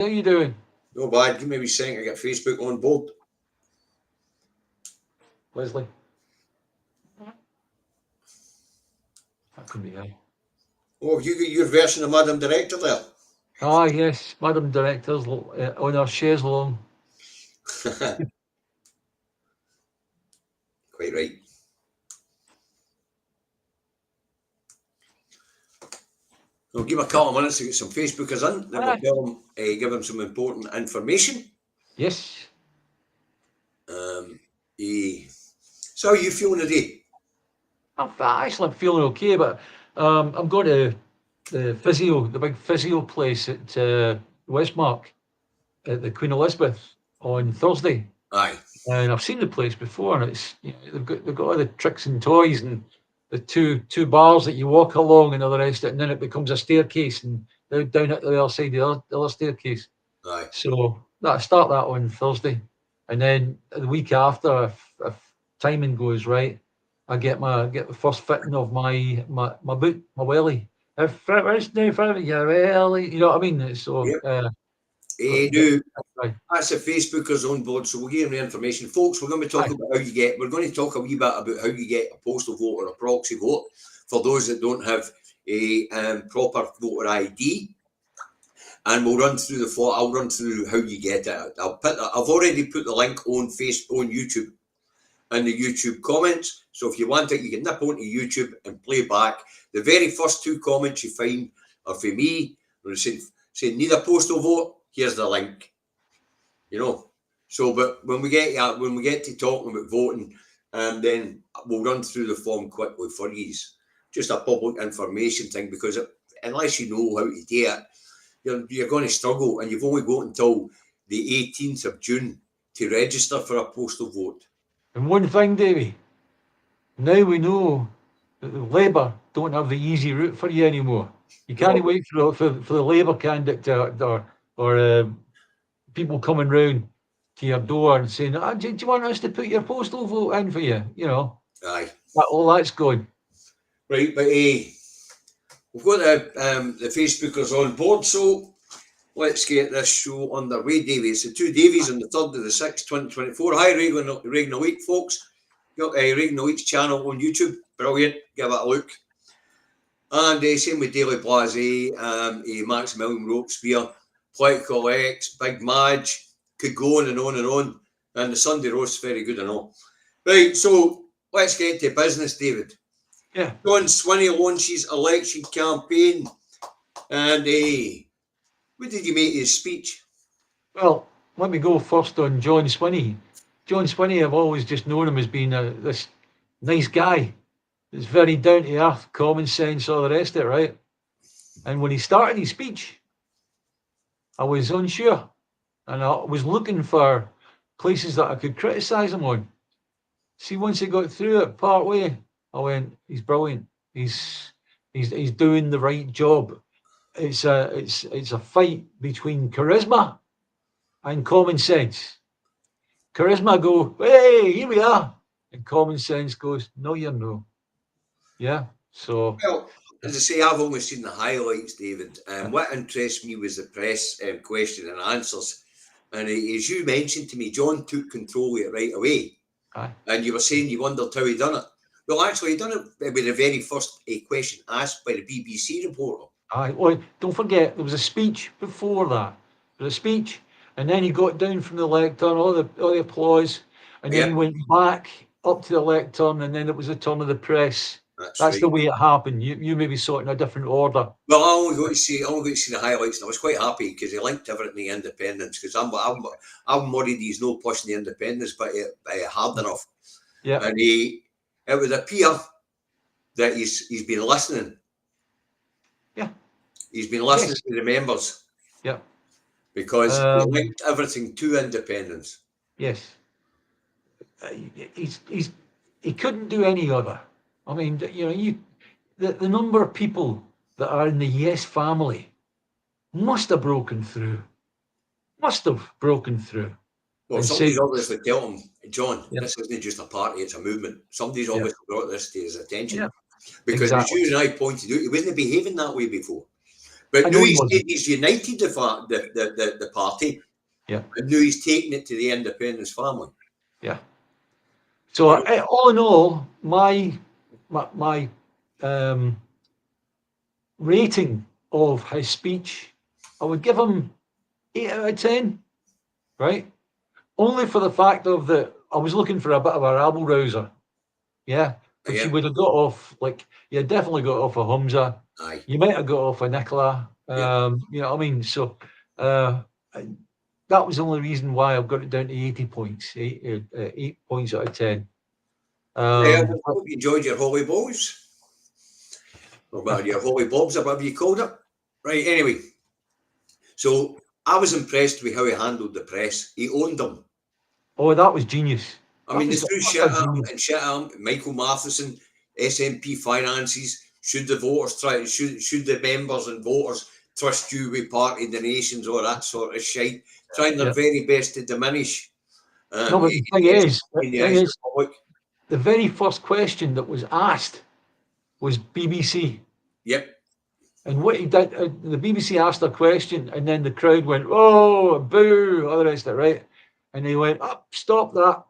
How you doing? No bad. Give me a wee second. I get Facebook on board. Leslie? That could be I. Oh, have you got your version of Madam Director there? Ah, yes, Madam Director's on our chaise loan. Quite right. I'll give him a couple of minutes to get some Facebookers in, then we'll tell them, give them some important information. Yes. So how are you feeling today? I'm feeling okay, but I'm going to the big physio place at Westmark at the Queen Elizabeth on Thursday. Aye. And I've seen the place before, and it's they've got all the tricks and toys and the two bars that you walk along and all the rest of it, and then it becomes a staircase and down at the other side of the other staircase. Aye. So I start that on Thursday, and then the week after, if timing goes right, I get the first fitting of my boot, my welly. If it was new for your welly, you know what I mean. So Yep. That's the Facebookers on board, so we'll give them the information. Folks, we're going to be talking about we're going to talk a wee bit about how you get a postal vote or a proxy vote for those that don't have a proper voter ID. And we'll run through I'll run through how you get it. I've already put the link on YouTube in the YouTube comments. So if you want it, you can nip onto YouTube and play back. The very first two comments you find are for me. When saying need a postal vote, here's the link. You know. So, but when we get to talking about voting, then we'll run through the form quickly for you. Just a public information thing, because unless you know how to do it, you're going to struggle, and you've only got until the 18th of June to register for a postal vote. And one thing, Davy, now we know that the Labour don't have the easy route for you anymore. You can't wait for the Labour candidate or people coming round to your door and saying, do you want us to put your postal vote in for you? You know, aye, all that's gone. Right, but we've got the Facebookers on board, so let's get this show underway, Davies. The two Davies on the 3rd of the 6th, 2024. Hi, Reagan Elite, folks. Got Reagan Elite's channel on YouTube. Brilliant. Give it a look. And same with Daily Blase, Maximilian Robespierre, Political X, Big Madge, could go on and on and on. And the Sunday roast, very good and all. Right, so let's get to business, David. Yeah. John Swinney launches election campaign. And what did you make of his speech? Well, let me go first on John Swinney. John Swinney, I've always just known him as being this nice guy. It's very down to earth, common sense, all the rest of it, right? And when he started his speech, I was unsure, and I was looking for places that I could criticise him on. See, once he got through it part way, I went, he's brilliant. He's doing the right job. It's a fight between charisma and common sense. Charisma go, hey, here we are, and common sense goes, no, you're no. Yeah. So, well, as I say, I've only seen the highlights, David. What interests me was the press question and answers. And as you mentioned to me, John took control of it right away. aye. And you were saying you wondered how he done it. Well, actually, he done it with the very first question asked by the BBC reporter. Aye. Well, don't forget, there was a speech before that. There was a speech, and then he got down from the lectern, all the applause, and then he went back up to the lectern, and then it was the turn of the press. That's right. The way it happened. You maybe saw it in a different order. Well, I only got to see the highlights, and I was quite happy because he linked everything to independence. Because I'm worried he's no pushing the independence, but hard enough. Yeah. And it would appear that he's been listening. Yeah. He's been listening to the members. Yeah. Because he linked everything to independence. Yes. He couldn't do any other. I mean, the number of people that are in the Yes family must have broken through. Well, somebody's obviously told him, John, this isn't just a party, it's a movement. Somebody's obviously brought this to his attention. Yeah. Because as you and I pointed out, he wasn't behaving that way before. But I now know he he's wasn't. he's united the party, Yeah, and now he's taking it to the independence family. yeah. So You know, all in all, my um, rating of his speech, I would give him 8 out of 10. Right, only for the fact of that I was looking for a bit of a rabble rouser. Yeah, which you yeah, would have got off like you definitely got off a Humza. aye, You might have got off a Nicola. yeah. You know what I mean? So uh, that was the only reason why I've got it down to 80 points, 8 points out of 10. Yeah, I But hope you enjoyed your Holly Balls, or well, your Holly Bobs, or whatever you called it. Right, anyway, so I was impressed with how he handled the press. He owned them. oh, that was genius. I That mean, they was threw shit utter at him genius. and shit at him. Michael Matheson, SNP finances. Should the voters try? Should the members and voters trust you with party donations or that sort of shit? Trying their Yeah. very best to diminish No, but the thing the is, in the eyes of the public. the very first question that was asked was BBC. Yep, And what he did, the BBC asked a question, and then the crowd went, "Oh, boo!" All the rest of it, right? And he went, "Up, stop that!"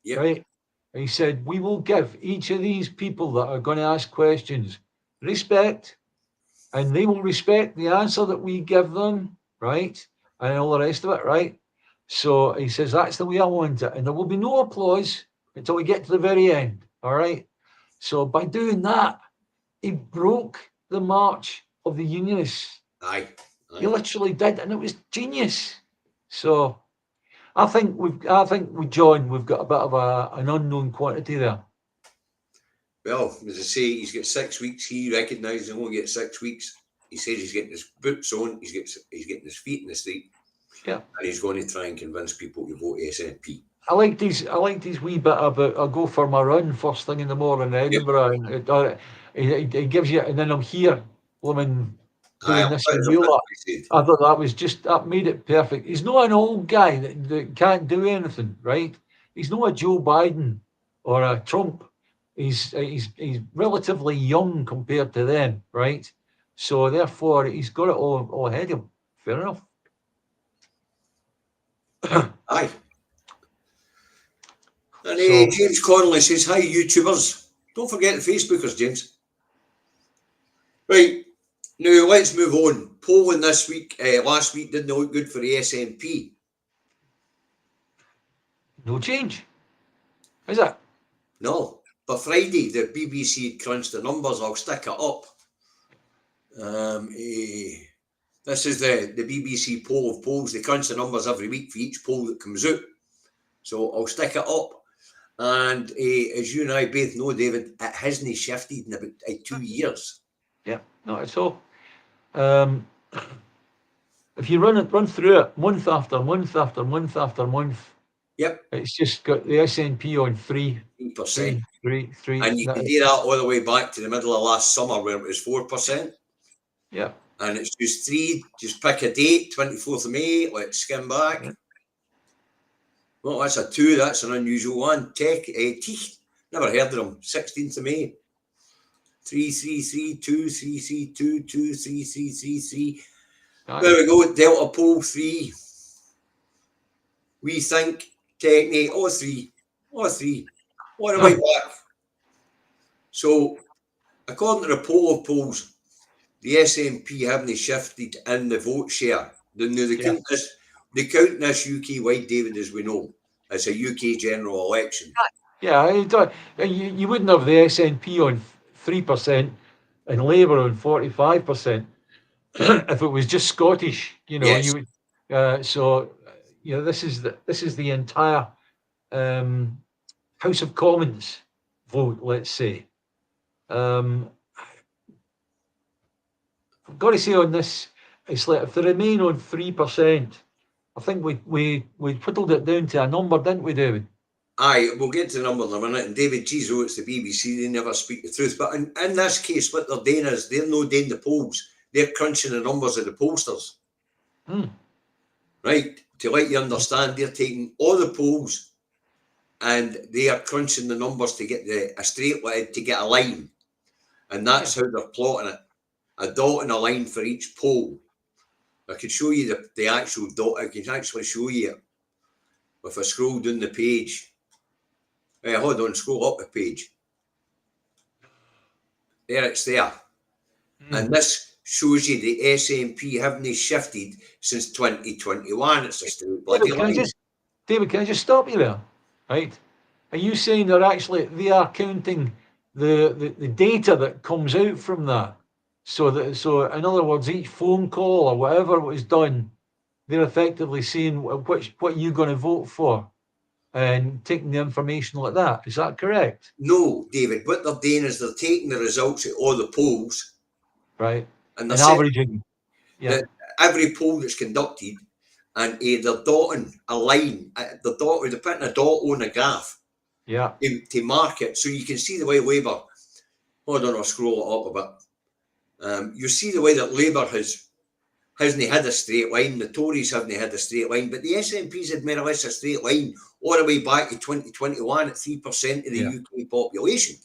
yep, Right? And he said, "We will give each of these people that are going to ask questions respect, and they will respect the answer that we give them, right? And all the rest of it, right?" So he says, "That's the way I want it, and there will be no applause until we get to the very end." All right. So by doing that, he broke the march of the Unionists. aye, He aye. literally did, and it was genius. So I think with John, we've got a bit of an unknown quantity there. Well, as I say, he's got 6 weeks. He recognises he'll only get 6 weeks. He says he's getting his boots on. He's getting his feet in the street, Yeah, and he's going to try and convince people to vote SNP. I liked his wee bit about I go for my run first thing in the morning in Yep. Edinburgh, and he gives you, and then I'm here, woman, Aye, doing I'll this put and it you up, lot. he said. I thought that was just that made it perfect. He's not an old guy that can't do anything, right? He's not a Joe Biden or a Trump. He's relatively young compared to them, right? So therefore, he's got it all ahead of him. Fair enough. Aye. And So James Connolly says, "Hi, YouTubers. Don't forget the Facebookers, James." Right. Now, let's move on. Polling this week, last week didn't look good for the SNP. no change, is it? No. But Friday, the BBC crunched the numbers. I'll stick it up. This is the BBC poll of polls. They crunch the numbers every week for each poll that comes out. So I'll stick it up. And as you and I both know, David, it hasn't shifted in about 2 years. Yeah, not at all. Um, if you run through it month after month after month after month, Yep, it's just got the SNP on 3, 3%. 3, 3, 3. And you can do that all the way back to the middle of last summer where it was 4%. Yeah. And it's just three. Just pick a date, 24th of May. Let's skim back. Yeah. Well, that's a 2. That's an unusual one. Teeth. Never heard of them. 16th of May. 3, 3, 3, 2, 3, 3, 2, 2, 3, 3, 3, 3. There we go. Delta Pole 3. We think Techne. All 3. All 3. All the way back. So, according to the poll of polls, the SNP haven't shifted in the vote share. They count this UK wide, David, as we know. It's a UK general election. Yeah, you wouldn't have the SNP on 3% and Labour on 45% if it was just Scottish. Yes. You would. So this is the entire House of Commons vote. Let's say. I've got to say on this, it's like if they remain on 3%, I think we whittled it down to a number, didn't we, David? Aye, we'll get to the number in a minute. And David, geez, it's the BBC, they never speak the truth. But in this case, what they're doing is they're not doing the polls. They're crunching the numbers of the pollsters. Right? To let you understand, they're taking all the polls and they are crunching the numbers to get a straight line, to get a line. And that's how they're plotting it. a dot and a line for each poll. I could show you the actual dot. I can actually show you it if I scroll down the page. Hold on, scroll up the page. There, it's there. And this shows you the SNP haven't shifted since 2021. It's a straight bloody line. David, can I just stop you there? Right? Are you saying they are counting the data that comes out from that? So in other words, each phone call or whatever was done, they're effectively saying what you're going to vote for and taking the information like that. Is that correct? No, David. What they're doing is they're taking the results of all the polls, right, and they're averaging. Yeah. Every poll that's conducted, and they're dotting a line. They're putting a dot on a graph. Yeah. To mark it, so you can see the way Labour. Hold on, I'll scroll it up a bit. You see the way that Labour hasn't had a straight line. The Tories haven't had a straight line, but the SNP's had more or less a straight line all the way back to 2021 at 3% of the UK population.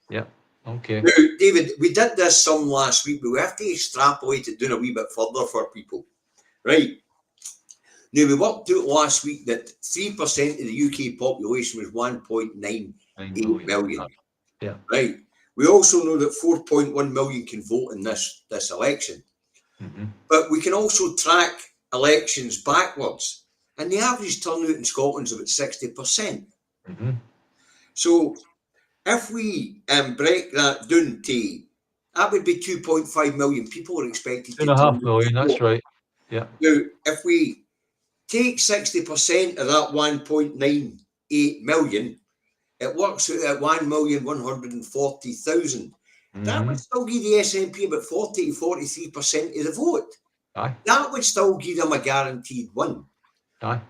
Yeah. Okay. Now, David, we did this some last week, but we have to extrapolate it down a wee bit further for people. Right. Now, we worked out last week that 3% of the UK population was 1.98 million. Yeah. Right. We also know that 4.1 million can vote in this election. Mm-hmm. But we can also track elections backwards. And the average turnout in Scotland is about 60%. Mm-hmm. So if we break that down to, that would be 2.5 million people are expected to 2.5 million, that's right. Yeah. Now, if we take 60% of that 1.98 million, it works out at 1,140,000. That would still give the SNP about 40 to 43% of the vote. Aye. That would still give them a guaranteed win. Aye.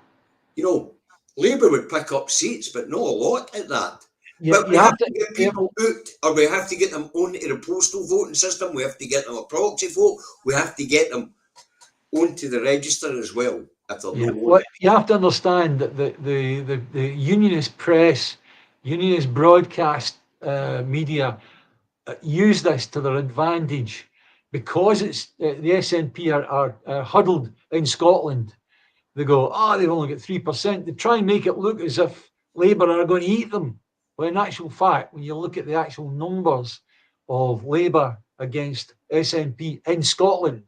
You know, Labour would pick up seats, but not a lot at that. Yeah, but we have to get people out, or we have to get them onto the postal voting system. We have to get them a proxy vote. We have to get them onto the register as well. If they're not well, you have to understand that the unionist press, unionist broadcast media use this to their advantage because it's the SNP are huddled in Scotland. They go, they've only got 3%. They try and make it look as if Labour are going to eat them. Well, in actual fact, when you look at the actual numbers of Labour against SNP in Scotland,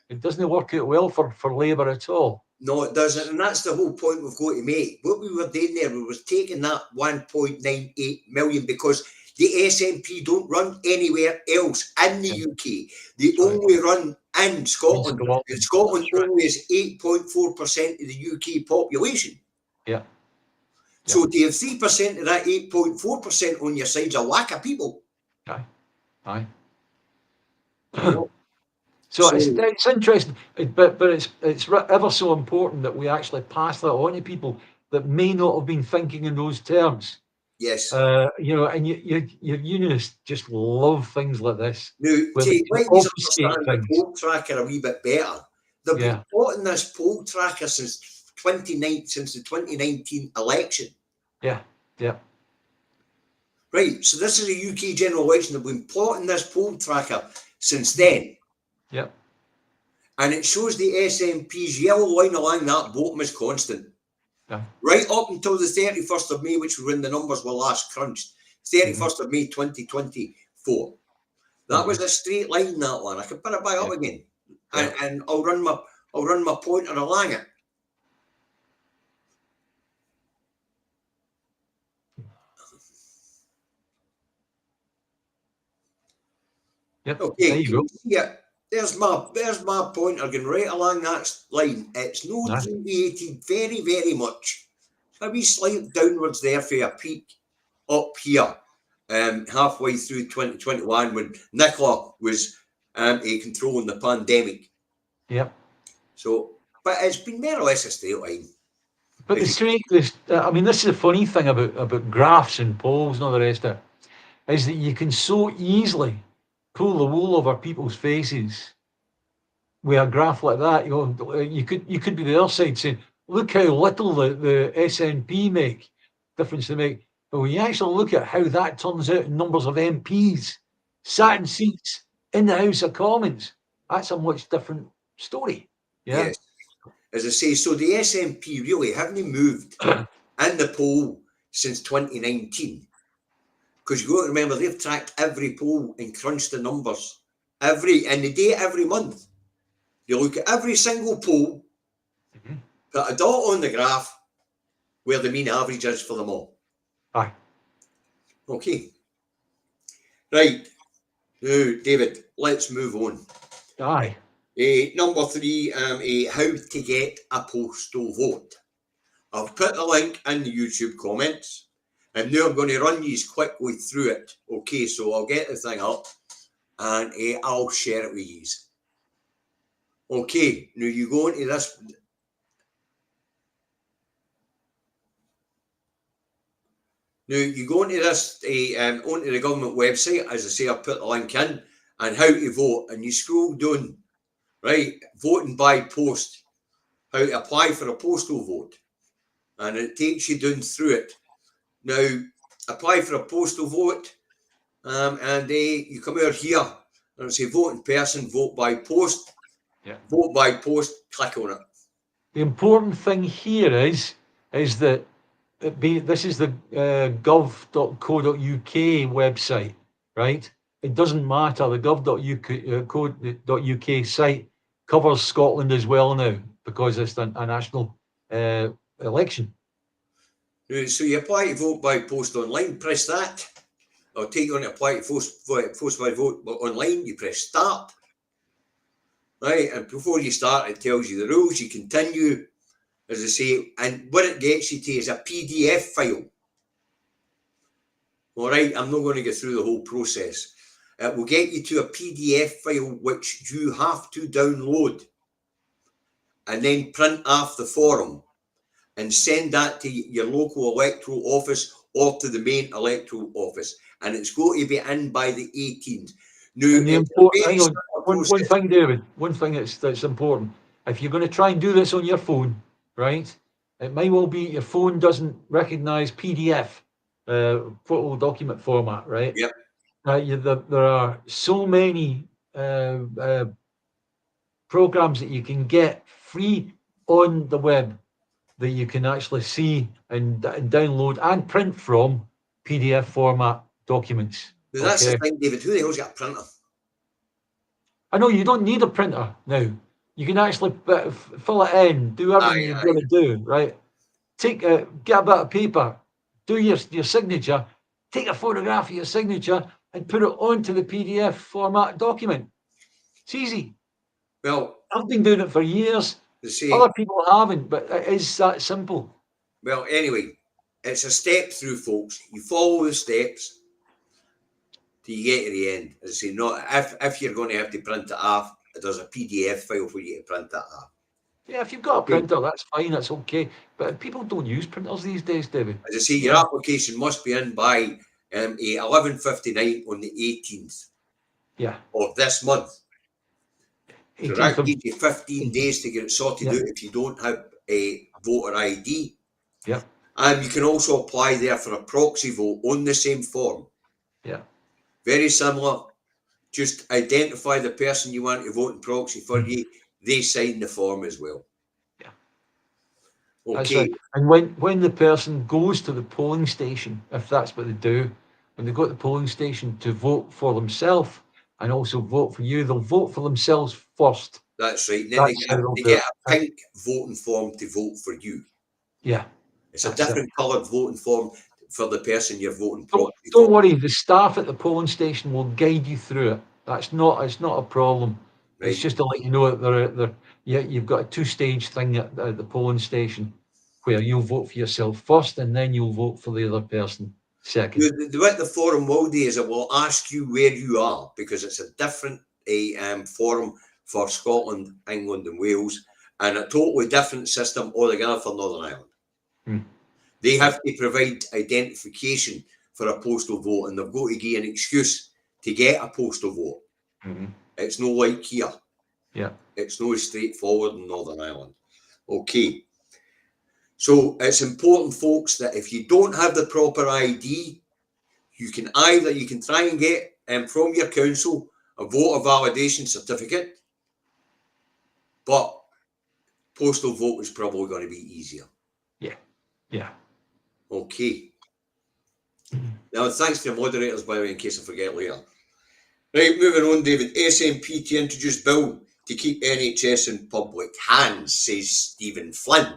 it doesn't work out well for Labour at all. No, it doesn't. And that's the whole point we've got to make. What we were doing there, we were taking that 1.98 million because the SNP don't run anywhere else in the UK. They only run in Scotland. And Scotland only is 8.4% of the UK population. Yeah. So to have 3% of that 8.4% on your side is a whack of people. Aye. So it's interesting, but it's ever so important that we actually pass that on to people that may not have been thinking in those terms. Yes. You know, and your unionists just love things like this. Now, to let you understand the poll tracker a wee bit better, they've been plotting this poll tracker since the 2019 election. Yeah. Right, so this is a UK general election. They've been plotting this poll tracker since then. Yeah. And it shows the SNP's yellow line along that bottom is constant. Yeah. Right up until the 31st of May, which was when the numbers were last crunched. 31st of May 2024. That was a straight line, that one. I can put it back up again. And I'll run my pointer along it. Yep. Okay, there you go. Yeah, there's my pointer going right along that line. It's not deviated very, very much. A wee slight downwards there for a peak up here, halfway through 2021 when Nicola was controlling the pandemic. Yep. So, but it's been more or less a straight line. But this is the funny thing about graphs and polls and all the rest of it, is that you can so easily pull the wool over people's faces with a graph like that. You could be the other side saying, look how little the SNP difference they make. But when you actually look at how that turns out in numbers of MPs sat in seats, in the House of Commons. That's a much different story. Yeah. Yes. As I say, so the SNP really haven't moved in the poll since 2019. Because you've got to remember, they've tracked every poll and crunched the numbers. And they do it every month. You look at every single poll, put a dot on the graph where the mean average is for them all. Aye. Okay. Right. Now, David, let's move on. Aye. Number 3, how to get a postal vote. I've put the link in the YouTube comments, and now I'm going to run you quickly through it. Okay, so I'll get the thing up, and I'll share it with you. Okay, now you go into this. Now you go into this, onto the government website. As I say, I've put the link in, and how to vote, and you scroll down, right? Voting by post, how to apply for a postal vote, and it takes you down through it. Now, apply for a postal vote, and you come out here, and it'll say vote in person, vote by post. Yeah. Vote by post, click on it. The important thing here is that this is the gov.co.uk website, right? It doesn't matter. The gov.co.uk site covers Scotland as well now because it's a national election. So you apply to vote by post online, press that. I'll take you on to apply to post by vote online, you press start. Right, and before you start, it tells you the rules. You continue, as I say, and what it gets you to is a PDF file. All right, I'm not going to go through the whole process. It will get you to a PDF file which you have to download and then print off the form and send that to your local electoral office or to the main electoral office. And it's going to be in by the 18th. Now, hang on, one thing, David, one thing that's important. If you're going to try and do this on your phone, right, it may well be your phone doesn't recognize PDF, photo document format, right? Yep. There are so many programs that you can get free on the web that you can actually see and download and print from PDF format documents. Now, that's the thing, David. Who the hell's got a printer? I know you don't need a printer now. You can actually fill it in, do everything you've got to do, right? Get a bit of paper, do your signature, take a photograph of your signature and put it onto the PDF format document. It's easy. Well, I've been doing it for years. Other people haven't, but it is that simple. Well, anyway, it's a step through, folks. You follow the steps till you get to the end. As I say, not if you're going to have to print it off, there's a PDF file for you to print that off. Yeah, if you've got a printer, that's fine, that's okay. But people don't use printers these days, David. As I say, your application must be in by 11:59 on the 18th of this month. So that gives you 15 days to get it sorted out if you don't have a voter ID. Yeah. And you can also apply there for a proxy vote on the same form. Yeah. Very similar. Just identify the person you want to vote in proxy for you. They sign the form as well. Yeah. Okay. That's right. And when the person goes to the polling station, if that's what they do, when they go to the polling station to vote for themselves and also vote for you, they'll vote for themselves first. That's right. And then they get a pink voting form to vote for you. Yeah. It's a different coloured voting form for the person you're voting for. Don't worry, the staff at the polling station will guide you through it. It's not a problem. Right. It's just to let you know that you've got a two-stage thing at the polling station where you'll vote for yourself first and then you'll vote for the other person second. What the forum will do is it will ask you where you are because it's a different forum for Scotland, England and Wales and a totally different system altogether for Northern Ireland. They have to provide identification for a postal vote and they've got to give an excuse to get a postal vote. It's no like here. Yeah. It's no straightforward in Northern Ireland. Okay. So it's important, folks, that if you don't have the proper ID, you can try and get from your council a voter validation certificate, but postal vote is probably going to be easier. Yeah. Okay. Now, thanks to the moderators, by the way, in case I forget later. Right, moving on, David. SNP to introduce bill to keep NHS in public hands, says Stephen Flynn.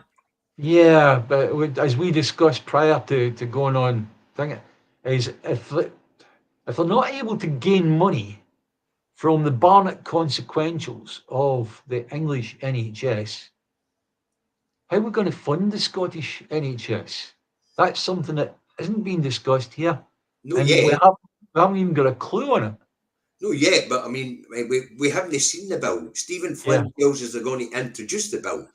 Yeah, but as we discussed prior to going on, is if they're not able to gain money from the Barnett consequentials of the English NHS, how are we going to fund the Scottish NHS? That's something that isn't being discussed here. No, and yet. we haven't even got a clue on it. No, yet, but I mean, we haven't seen the bill. Stephen Flynn tells us they're going to introduce the bill.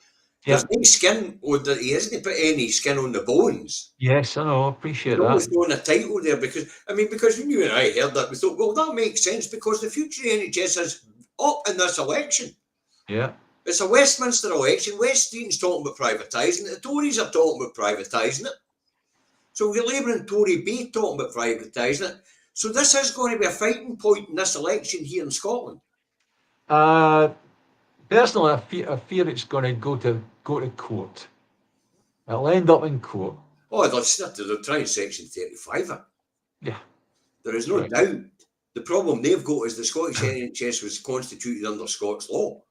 There's no skin, or he hasn't put any skin on the bones. Yes, I know, I appreciate He's always that. throwing a title there because when you and I heard that, we thought, well, that makes sense because the future NHS is up in this election. Yeah. It's a Westminster election. West Streeton's talking about privatising it. The Tories are talking about privatising it. So we've got Labour and Tory both talking about privatising it. So this is going to be a fighting point in this election here in Scotland. Personally, I fear it's going to go to court. It'll end up in court. Oh, they're trying Section 35 it. Yeah. There is no doubt. The problem they've got is the Scottish NHS was constituted under Scots law.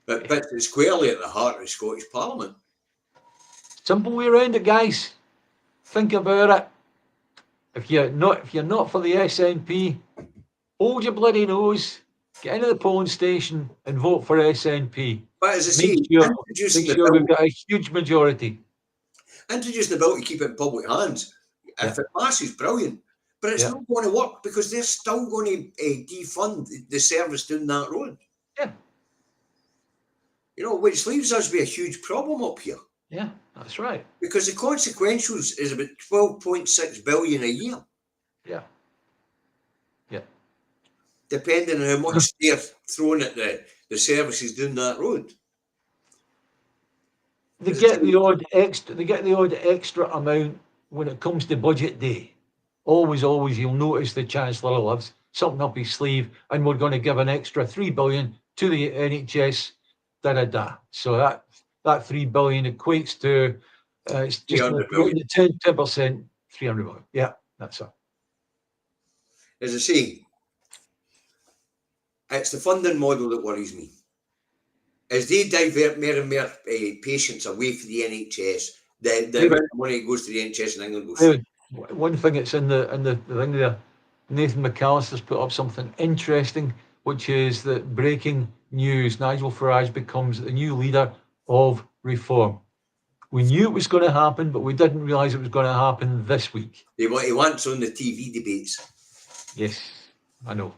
It puts it squarely at the heart of the Scottish Parliament. Simple way around it, guys. Think about it. If you're not for the SNP, hold your bloody nose, get into the polling station and vote for SNP. But as I say, make sure we've got a huge majority. Introducing the bill to keep it in public hands. If it passes, brilliant. But it's not going to work because they're still going to defund the service down that road. Yeah. You know, which leaves us with a huge problem up here. Yeah, that's right. Because the consequentials is about 12.6 billion a year. Yeah. Yeah. Depending on how much they're throwing at the services down that road. They get the odd extra amount when it comes to budget day. Always, you'll notice the Chancellor will have something up his sleeve, and we're going to give an extra 3 billion to the NHS. So that 3 billion equates to it's just 10%, 300 million. Yeah, that's it. As I say, it's the funding model that worries me. As they divert more and more patients away from the NHS, the money goes to the NHS in England goes. One thing that's in the thing there, Nathan McAllister's put up something interesting, which is that breaking news: Nigel Farage becomes the new leader of Reform. We knew it was going to happen, but we didn't realise it was going to happen this week. He wants on the TV debates. Yes, I know.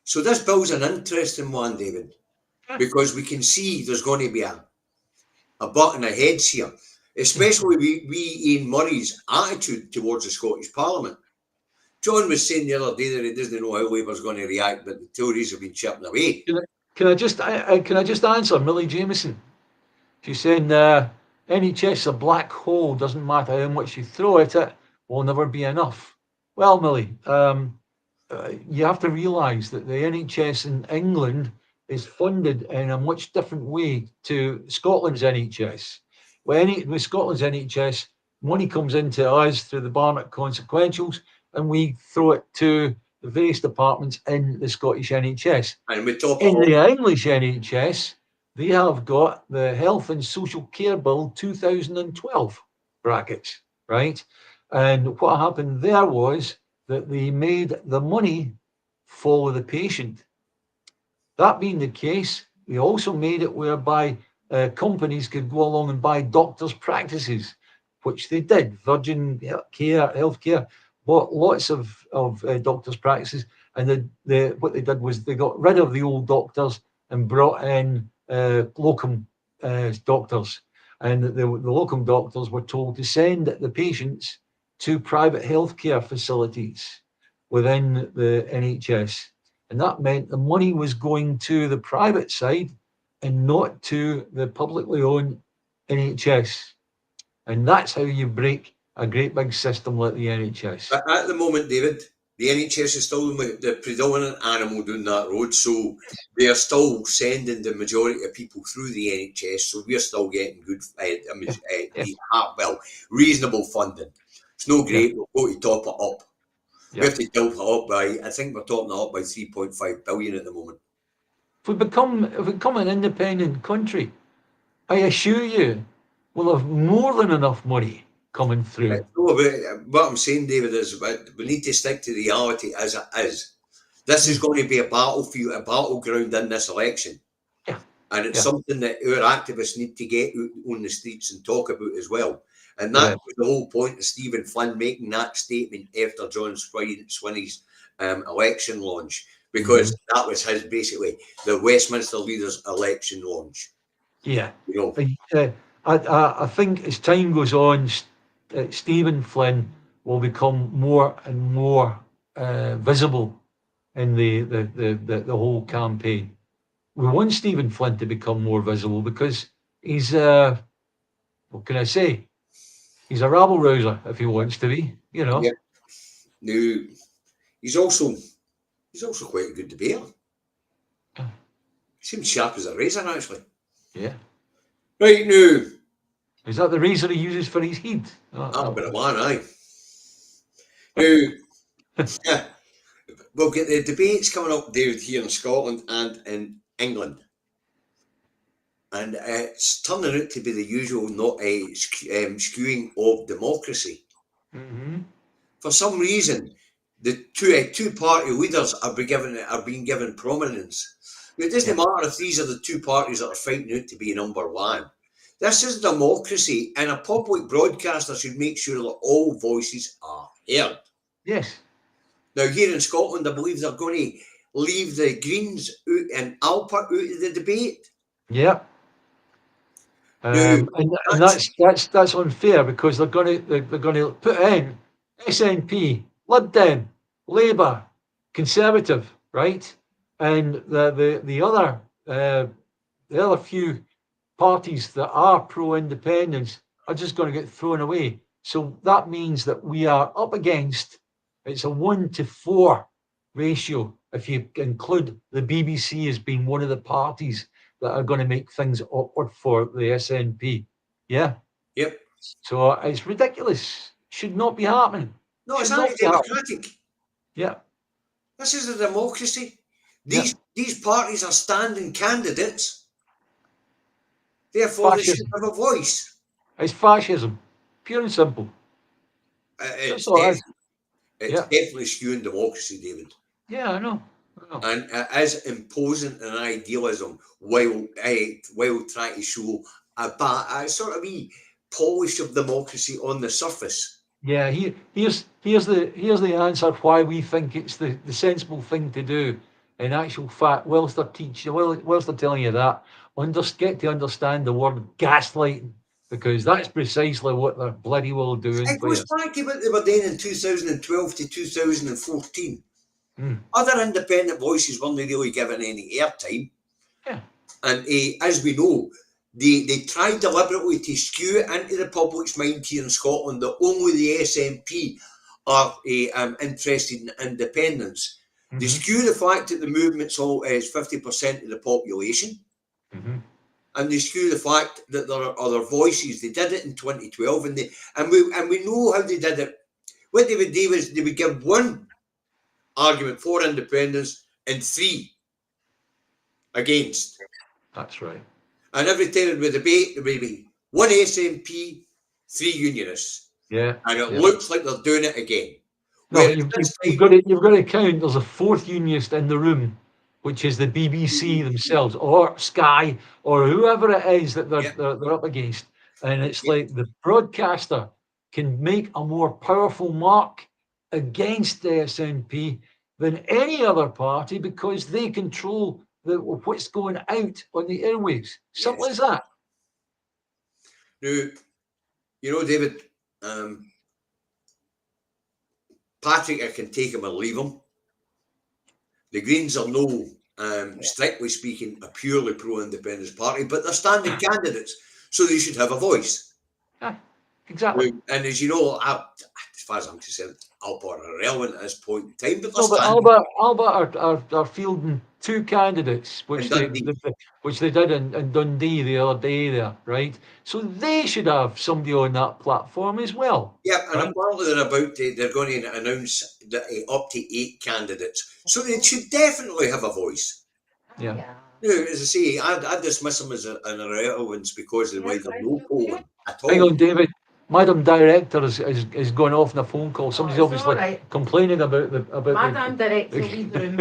So this bill's an interesting one, David, because we can see there's going to be a button of heads here, especially we Ian Murray's attitude towards the Scottish Parliament. John was saying the other day that he doesn't know how Labour's going to react, but the Tories have been chipping away. Can I just answer Millie Jameson? She's saying NHS a black hole, doesn't matter how much you throw at it, will never be enough. Well, Millie, you have to realise that the NHS in England is funded in a much different way to Scotland's NHS. With Scotland's NHS, money comes into us through the Barnett consequentials, and we throw it to the various departments in the Scottish NHS. And we talk in the English NHS, they have got the Health and Social Care Bill 2012 brackets, right? And what happened there was that they made the money follow the patient. That being the case, they also made it whereby companies could go along and buy doctors' practices, which they did. Virgin Healthcare bought lots of doctors' practices, and what they did was they got rid of the old doctors and brought in locum doctors. And the locum doctors were told to send the patients to private healthcare facilities within the NHS. And that meant the money was going to the private side and not to the publicly owned NHS. And that's how you break a great big system like the NHS. At the moment, David, The NHS is still the predominant animal down that road, so they are still sending the majority of people through the NHS. So we're still getting good, reasonable funding. It's no great. We've got to top it up. We have to top it up by, I think we're topping it up by 3.5 billion at the moment. If we become an independent country, I assure you, we'll have more than enough money coming through. No, but what I'm saying, David, is we need to stick to reality as it is. This is going to be a battlefield, a battleground in this election. Yeah. And it's Yeah. something that our activists need to get out on the streets and talk about as well. And that was the whole point of Stephen Flynn making that statement after John Swinney's election launch, because that was his, basically, the Westminster leaders' election launch. Yeah. You know? I think as time goes on, Stephen Flynn will become more and more visible in the whole campaign. We want Stephen Flynn to become more visible because he's what can I say? He's a rabble rouser if he wants to be, you know. Yeah. Now, he's also quite a good debater. He seems sharp as a razor, actually. Yeah. Right now. Is that the razor he uses for his head? A bit of one, aye. Now, we'll get the debates coming up, David, here in Scotland and in England. And it's turning out to be the usual skewing of democracy. For some reason, the two party leaders are being given prominence. Now, it doesn't matter if these are the two parties that are fighting out to be number one. This is democracy, and a public broadcaster should make sure that all voices are heard. Yes. Now, here in Scotland, I believe they're going to leave the Greens out and Alpert out of the debate. Yeah. And that's unfair because they're going to put in SNP, Lib Dem, Labour, Conservative, right, and the other few parties that are pro-independence are just going to get thrown away. So that means that we are up against, it's a 1-to-4 ratio if you include the BBC as being one of the parties that are going to make things awkward for the SNP. Yeah. Yep. So it's ridiculous. Should not be happening. No, it's anti-democratic. Yeah. This is a democracy. These parties are standing candidates. Therefore, they should have a voice. It's fascism, pure and simple. It's definitely skewing democracy, David. Yeah, I know. And it is imposing an idealism while trying to show a sort of polish of democracy on the surface. Yeah, here's the answer why we think it's the sensible thing to do. In actual fact, whilst they're telling you that, get to understand the word gaslighting, because that's precisely what they're bloody well doing. It goes back to what they were doing in 2012 to 2014. Other independent voices weren't really given any airtime. Yeah. And as we know, they tried deliberately to skew it into the public's mind here in Scotland that only the SNP are interested in independence. They skew the fact that the movement's is 50% of the population. And they skew the fact that there are other voices. They did it in 2012, and we know how they did it. What they would do is they would give one argument for independence and 3 against. That's right. And every time we debate, there may be 1 SNP, 3 unionists. Yeah. And it looks like they're doing it again. No, you've got to count. There's a 4th unionist in the room, which is the BBC themselves, or Sky, or whoever it is that they're up against. And it's like the broadcaster can make a more powerful mark against the SNP than any other party because they control what's going out on the airwaves. Simple as that. Now, David, Patrick, I can take him or leave him. The Greens are no, strictly speaking, a purely pro-independence party, but they're standing candidates, so they should have a voice. Yeah, exactly. And as you know, as far as I'm concerned, Albert are irrelevant at this point in time, but they're No, but standing Albert are fielding two candidates, in which Dundee. they did in Dundee the other day there, right? So they should have somebody on that platform as well, Yeah, and right? apparently they're going to announce that, up to 8 candidates. So they should definitely have a voice. Yeah. Now, as I say, I dismiss them as an irrelevance because of the way they're no polling at Hang all. on, David. Madam Director is going off on a phone call. Somebody's obviously complaining about Madam Director, leave the room.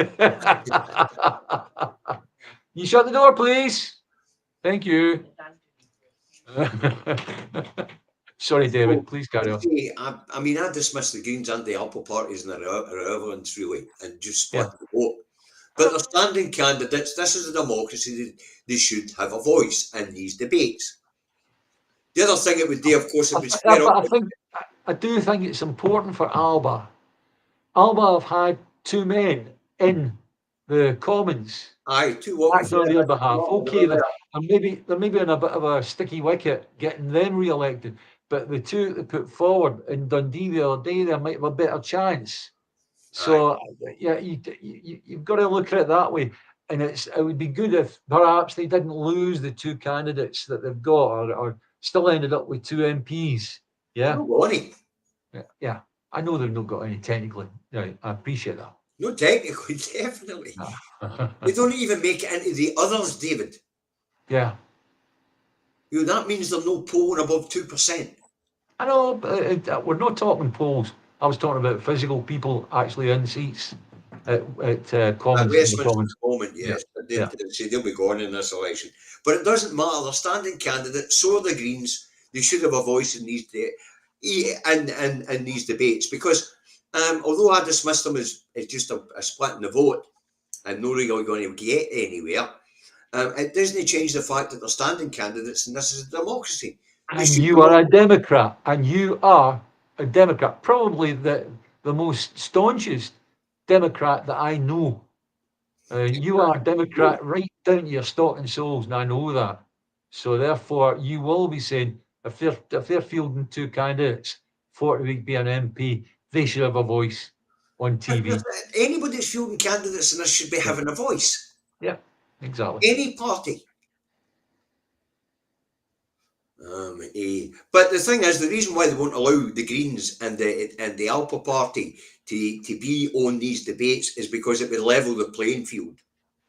You shut the door, please. Thank you. Sorry, David. Please carry on. See, I mean, I dismiss the Greens and the Alpha parties and their irrelevance, really, and just split Yeah. the vote. But they're standing candidates. This is a democracy. They should have a voice in these debates. The other thing it would do, of course, it would square up. I do think it's important for Alba. Alba have had two men in the Commons Aye, two walking acting on their behalf. Okay, there. they're maybe on a bit of a sticky wicket getting them re-elected, but the two that they put forward in Dundee the other day, they might have a better chance. So yeah, you've got to look at it that way. And it would be good if perhaps they didn't lose the two candidates that they've got, or still ended up with two MPs. Yeah. No money. Yeah. I know they've not got any technically. Yeah, I appreciate that. No, technically, definitely. No. They don't even make it into the others, David. Yeah. You know, that means they're no polling above 2%. I know, but we're not talking polls. I was talking about physical people actually in seats at Commons. At Westminster In the Commons. at the moment, yes. Yeah. They'll be gone in this election. But it doesn't matter. They're standing candidates. So are the Greens. They should have a voice in these in these debates, because although I dismiss them as just a split in the vote and not really going to get anywhere, it doesn't change the fact that they're standing candidates and this is a democracy. And you are a Democrat, and you are a Democrat, probably the most staunchest Democrat that I know. You are a Democrat right down to your stock and soles, and I know that. So therefore, you will be saying if they're fielding two candidates for to be an MP, they should have a voice on TV. Anybody that's fielding candidates in this should be having a voice. Yeah, exactly. Any party. But the thing is, the reason why they won't allow the Greens and the Alpha Party to be on these debates is because it would level the playing field.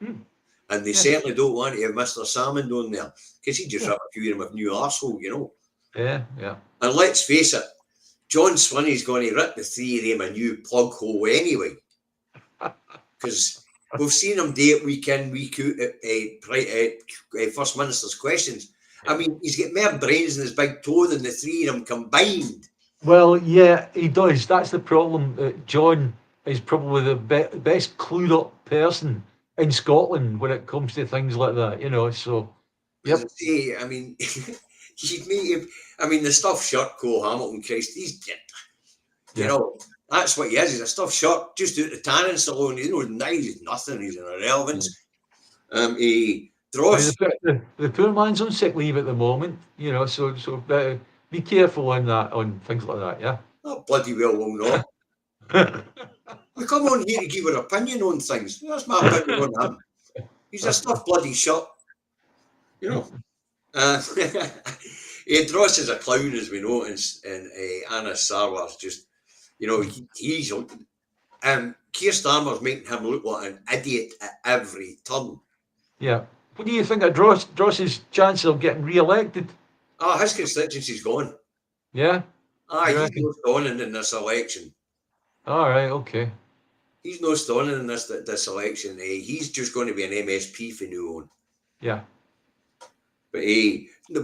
And they certainly don't want to have Mr. Salmon on there, because he just ripped a few of them a new arsehole, you know. Yeah, yeah. And let's face it, John Swinney's going to rip the three of them a new plug hole anyway. Because we've seen him day it week in, week out at First Minister's questions. I mean, he's got more brains in his big toe than the three of them combined. Well, yeah, he does. That's the problem. John is probably the best clued up person in Scotland when it comes to things like that, you know. So, yep. I mean, the stuffed shirt, Cole Hamilton, Christ, he's dead. You know, that's what he is. He's a stuffed shirt, just out the tanning salon. You know, now he's nothing. He's an irrelevance. The poor man's on sick leave at the moment, you know, so be careful on things like that, yeah? Oh, bloody well will not. We come on here to give our opinion on things. That's my opinion on him. He's a stuffed bloody shirt. You know. Dross is a clown, as we know, and Anna Sarwar's just, you know, he's Keir Starmer's making him look like an idiot at every turn. Yeah. What do you think of Dross's chance of getting re-elected? His constituency's gone. Yeah? He's no stalling in this election. All right, okay. He's no stalling in this election. He's just going to be an MSP for now on. Yeah. But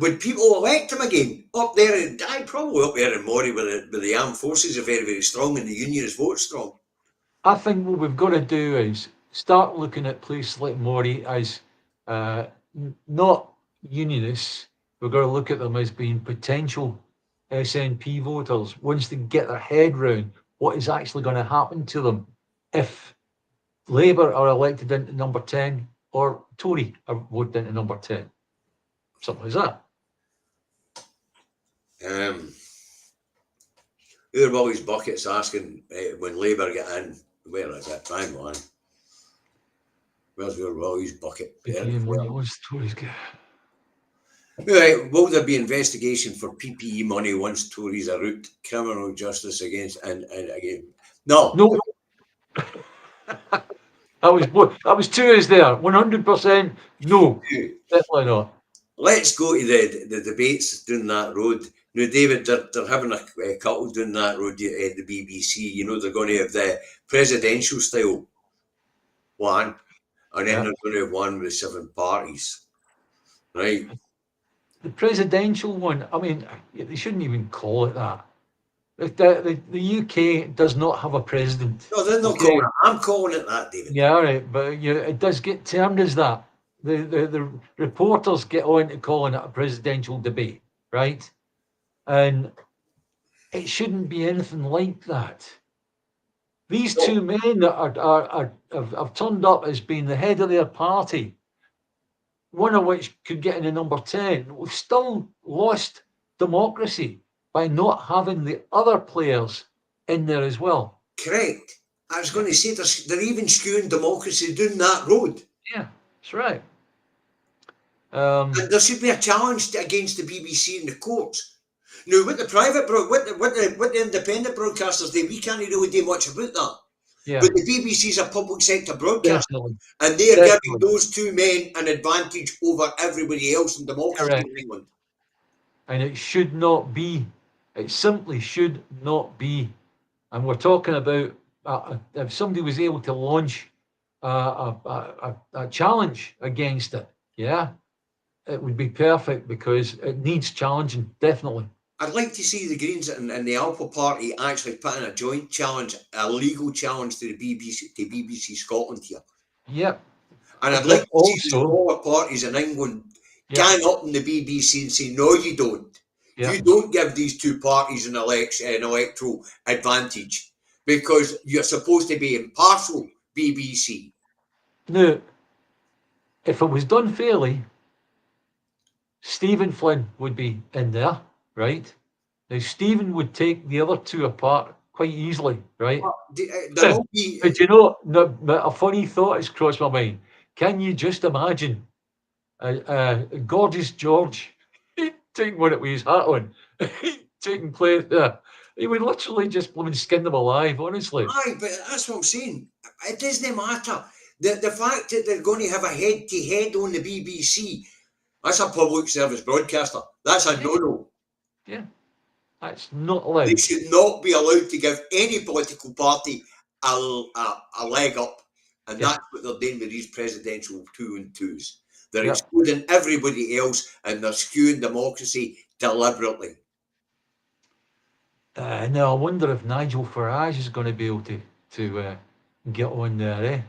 would people elect him again? Up there, probably up there in Moray where the armed forces are very, very strong and the union is vote strong. I think what we've got to do is start looking at places like Moray as not unionists. We've got to look at them as being potential SNP voters once they get their head round what is actually going to happen to them if Labour are elected into number 10 or Tory are voted into number 10. Something like that. Who are Willie's buckets asking when Labour get in? Where is it? Hang on. Where's your Willie's bucket? PPE money, what's Tories get? Right, will there be investigation for PPE money once Tories are out? Criminal justice against and again? No. No. That was 2 is there. 100% no. Definitely not. Let's go to the debates down that road. Now, David, they're having a couple down that road at the BBC. You know, they're going to have the presidential style one, and then they're going to have one with 7 parties. Right? The presidential one, I mean, they shouldn't even call it that. The UK does not have a president. No, they're not calling it. I'm calling it that, David. Yeah, all right, but it does get termed as that. The reporters get on to calling it a presidential debate, right? And it shouldn't be anything like that. These two men that have turned up as being the head of their party, one of which could get in the number 10, we've still lost democracy by not having the other players in there as well. Correct. I was going to say they're even skewing democracy down that road. Yeah, that's right. And there should be a challenge against the BBC in the courts. Now, with the private with the independent broadcasters, we can't really do much about that. Yeah. But the BBC is a public sector broadcaster, Definitely. and they're giving those two men an advantage over everybody else in democracy in England. And it should not be. It simply should not be. And we're talking about if somebody was able to launch a challenge against it, it would be perfect because it needs challenging, definitely. I'd like to see the Greens and the Alpha Party actually put in a joint challenge, a legal challenge to the BBC Scotland here. Yep. And I'd like to see the smaller parties in England gang up in the BBC and say, no, you don't. You don't give these two parties an electoral advantage because you're supposed to be impartial, BBC. Now, if it was done fairly, Stephen Flynn would be in there, right? Now, Stephen would take the other two apart quite easily, right? But you know, a funny thought has crossed my mind. Can you just imagine Gorgeous George taking one with his hat on, taking place there? He would literally just skin them alive, honestly. Aye, but that's what I'm saying. It doesn't matter. The fact that they're going to have a head-to-head on the BBC, that's a public service broadcaster. That's a no-no. Yeah, that's not allowed. They should not be allowed to give any political party a leg up. And that's what they're doing with these presidential 2-and-2s. They're excluding everybody else and they're skewing democracy deliberately. Now, I wonder if Nigel Farage is going to be able to get on there, eh?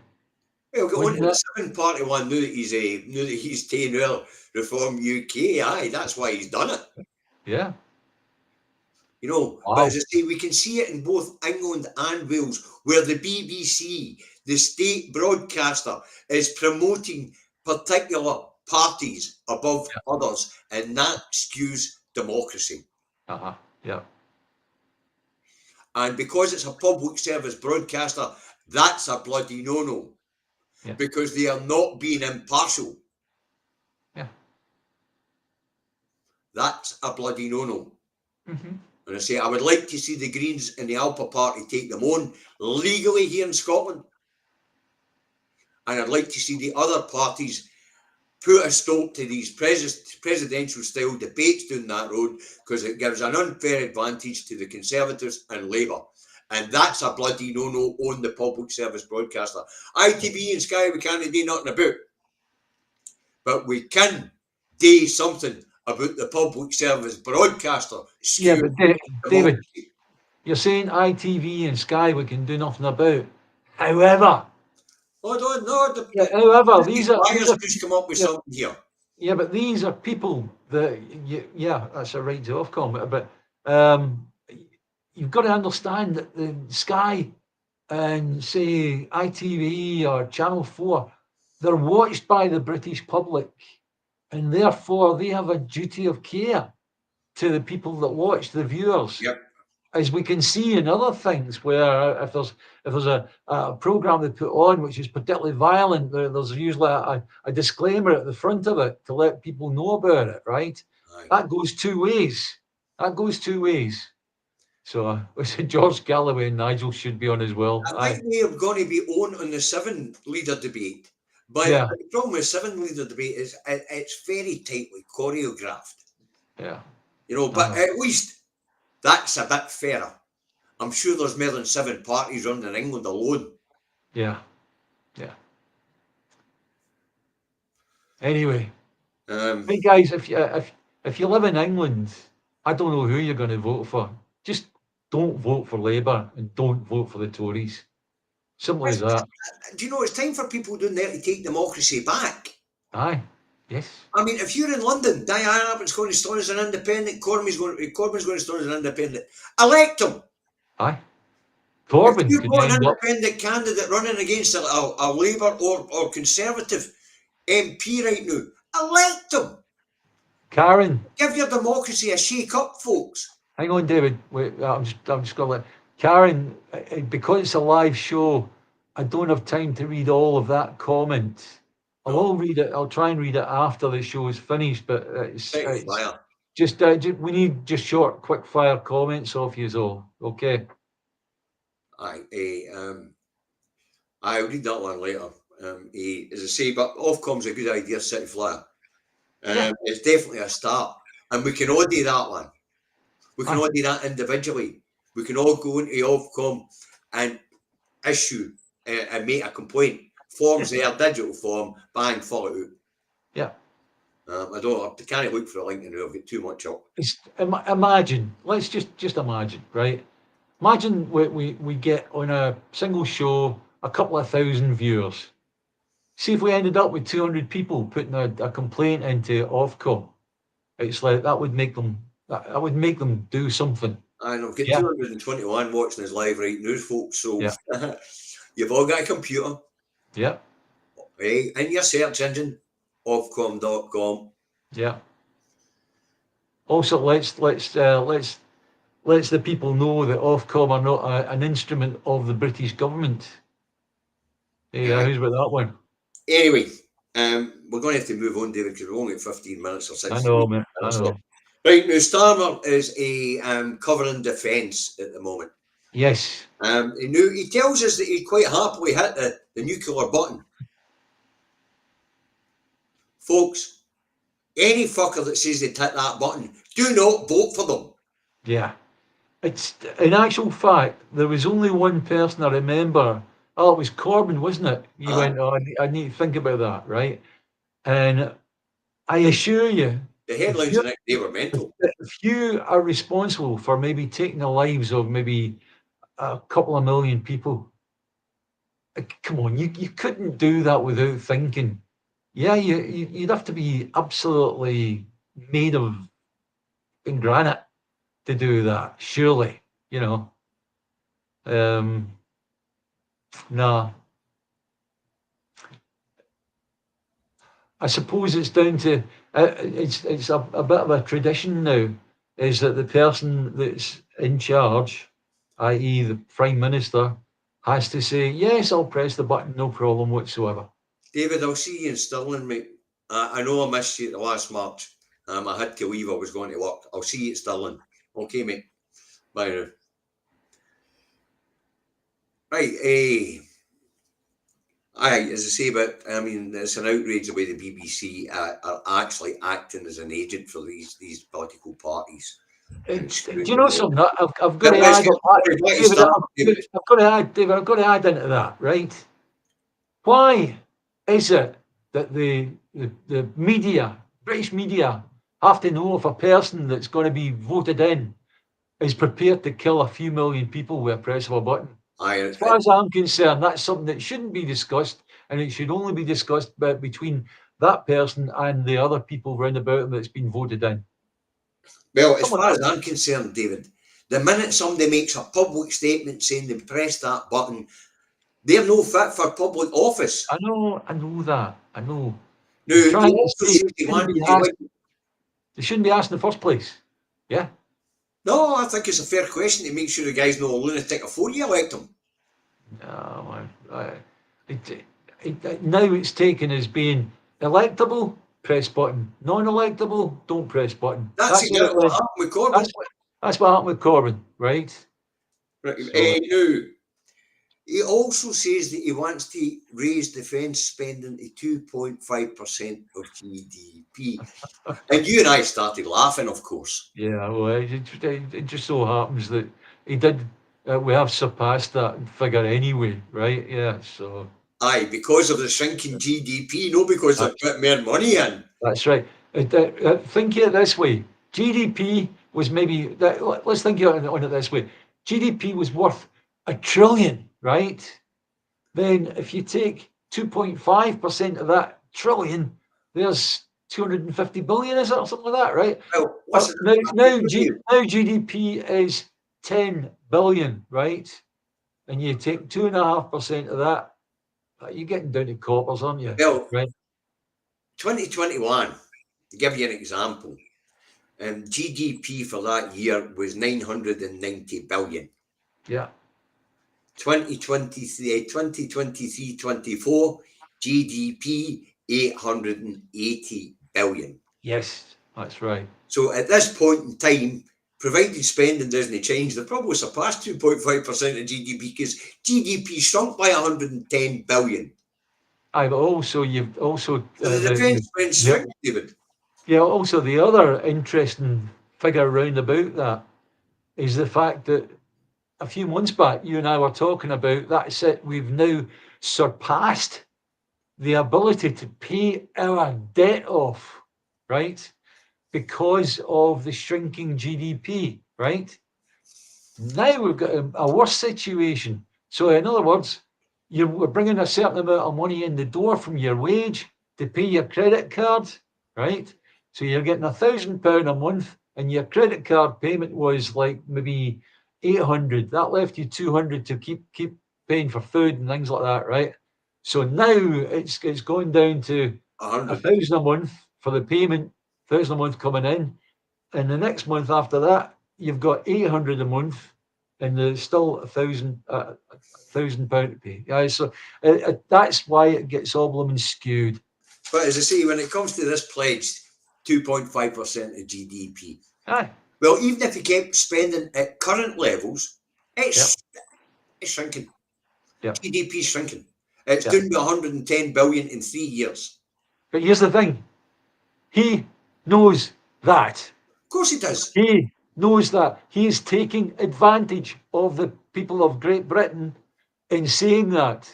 Well, get on to the 7-party one now that he's taken Reform UK. Aye, that's why he's done it. Yeah. You know, but as I say, we can see it in both England and Wales, where the BBC, the state broadcaster, is promoting particular parties above others, and that skews democracy. Yeah. And because it's a public service broadcaster, that's a bloody no-no. Yeah. Because they are not being impartial. Yeah. That's a bloody no-no. Mm-hmm. And I say, I would like to see the Greens and the Alpha Party take them on legally here in Scotland. And I'd like to see the other parties put a stop to these presidential style debates down that road, because it gives an unfair advantage to the Conservatives and Labour. And that's a bloody no-no on the public service broadcaster. ITV and Sky we can't do nothing about. But we can do something about the public service broadcaster. Yeah, but David, you're saying ITV and Sky we can do nothing about. However, however, these are just come up with something here. Yeah, but these are people that that's a right to off comment. But you've got to understand that the Sky and say ITV or Channel 4, they're watched by the British public, and therefore they have a duty of care to the people that watch, the viewers. Yep. as we can see in other things, where if there's a program they put on which is particularly violent, there's usually a disclaimer at the front of it to let people know about it, right? Aye. That goes two ways. That goes two ways. So George Galloway and Nigel should be on as well. I think we are going to be on the 7 leader debate. But Yeah. the problem with 7 leader debate is it's very tightly choreographed. Yeah. You know, but at least that's a bit fairer. I'm sure there's more than 7 parties running in England alone. Yeah. Yeah. Anyway, hey guys, if you live in England, I don't know who you're going to vote for. Just don't vote for Labour and don't vote for the Tories. Simple as that. Do you know, it's time for people doing there to take democracy back. Aye. Yes. I mean, if you're in London, Diane Abbott's going to stand as an independent, Corbyn's going to stand as an independent. Elect him. Aye. Corbyn If you've could got an end up. independent candidate running against a Labour or Conservative MP right now, elect him. Karen, Give your democracy a shake up, folks. hang on, David. Wait, I'm just going to let Karen, because it's a live show, I don't have time to read all of that comment. I will read it. I'll try and read it after the show is finished. But it's just we need just short, quick fire comments off you all. Okay. I'll read that one later. As I say, but Ofcom's a good idea, City Flyer. It's definitely a start, and we can all do that one. We can all do that individually. We can all go into Ofcom and issue and make a complaint. Forms there, digital form, bang, fill it out. Yeah. I can't look for a link now. I've got too much up. Imagine. Let's just imagine, right? Imagine we get on a single show a couple of thousand viewers. See if we ended up with 200 people putting a complaint into Ofcom. It's like that would make them do something. I know. Get 221 watching us live right now, folks. So you've all got a computer. Yeah. Hey, in your search engine, Ofcom.com. Yeah. Also, let's the people know that Ofcom are not an instrument of the British government. Yeah, who's about that one? Anyway, we're going to have to move on, David, because we've only got 15 minutes or 16 I know, man. I minutes. know. Right, now Starmer is a covering defence at the moment. Yes. He tells us that he'd quite happily hit the nuclear button. Folks, any fucker that says they'd hit that button, do not vote for them. Yeah. It's in actual fact, there was only one person I remember. Oh, it was Corbyn, wasn't it? He went, "Oh, I need to think about that," right? And I assure you, the headlines the next day were mental. If you are responsible for maybe taking the lives of maybe a couple of million people, come on, you couldn't do that without thinking. Yeah, you'd have to be absolutely made of granite to do that, surely, you know. No. I suppose it's down to it's a bit of a tradition now, is that the person that's in charge, i.e. the Prime Minister, has to say, yes, I'll press the button, no problem whatsoever. David, I'll see you in Stirling, mate. I know I missed you at the last March. I had to leave, I was going to work. I'll see you at Stirling. Okay, mate. Bye now. Right, as I say, but I mean, it's an outrage the way the BBC are actually acting as an agent for these political parties. Do you know something? I've got to add, David, I've got to add into that, right? Why is it that the media, British media, have to know if a person that's going to be voted in is prepared to kill a few million people with a press of a button? As far as I'm concerned, that's something that shouldn't be discussed, and it should only be discussed between that person and the other people round about him that's been voted in. Well, as far as I'm concerned, David, the minute somebody makes a public statement saying they pressed that button, they're no fit for public office. I know that. I know. No, they shouldn't be asked in the first place. Yeah. No, I think it's a fair question to make sure the guy's not a lunatic before you elect him. No, now it's taken as being electable, press button. Non-electable, don't press button. That's That's exactly what it what went. happened with Corbyn. That's what happened with Corbyn, right? Right. So, Now, he also says that he wants to raise defence spending to 2.5% of GDP. And you and I started laughing, of course. yeah, well, it just so happens that he did. We have surpassed that figure anyway, right? Yeah, so Aye, because of the shrinking GDP, not because they've put more money in. that's right. Think of it this way: GDP was maybe. Let's think of it on it this way: GDP was worth $1 trillion, right? Then if you take 2.5% of that trillion, there's 250 billion, is it, or something like that, right? Well, listen, Now GDP is 10 billion, right? And you take 2.5% of that, you're getting down to coppers, aren't you? well, Right? 2021, to give you an example, GDP for that year was 990 billion. Yeah. 2023-24, GDP 880 billion. Yes, that's right. So at this point in time, provided spending doesn't change, they'll probably surpass 2.5% of GDP because GDP shrunk by 110 billion. But also you've also So the defence spend shrink, David. yeah. Also, the other interesting figure round about that is the fact that a few months back, you and I were talking about that's it. We've now surpassed the ability to pay our debt off, right? Because of the shrinking GDP, right? Now we've got a worse situation. So, in other words, we're bringing a certain amount of money in the door from your wage to pay your credit card, right? So you're getting £1,000 a month, and your credit card payment was like maybe 800. That left you 200 to keep paying for food and things like that, right? So now it's going down to 100. 1,000 a month for the payment, 1,000 a month coming in, and the next month after that you've got 800 a month, and there's still £1,000 to pay. Yeah, so that's why it gets all blooming skewed. But as I say, when it comes to this pledge, 2.5% of GDP. Aye. Well, even if you kept spending at current levels, it's shrinking. Yep. GDP is shrinking. It's Yep. down to 110 billion in 3 years. But here's the thing: he knows that. Of course he does. He knows that. He is taking advantage of the people of Great Britain in saying that,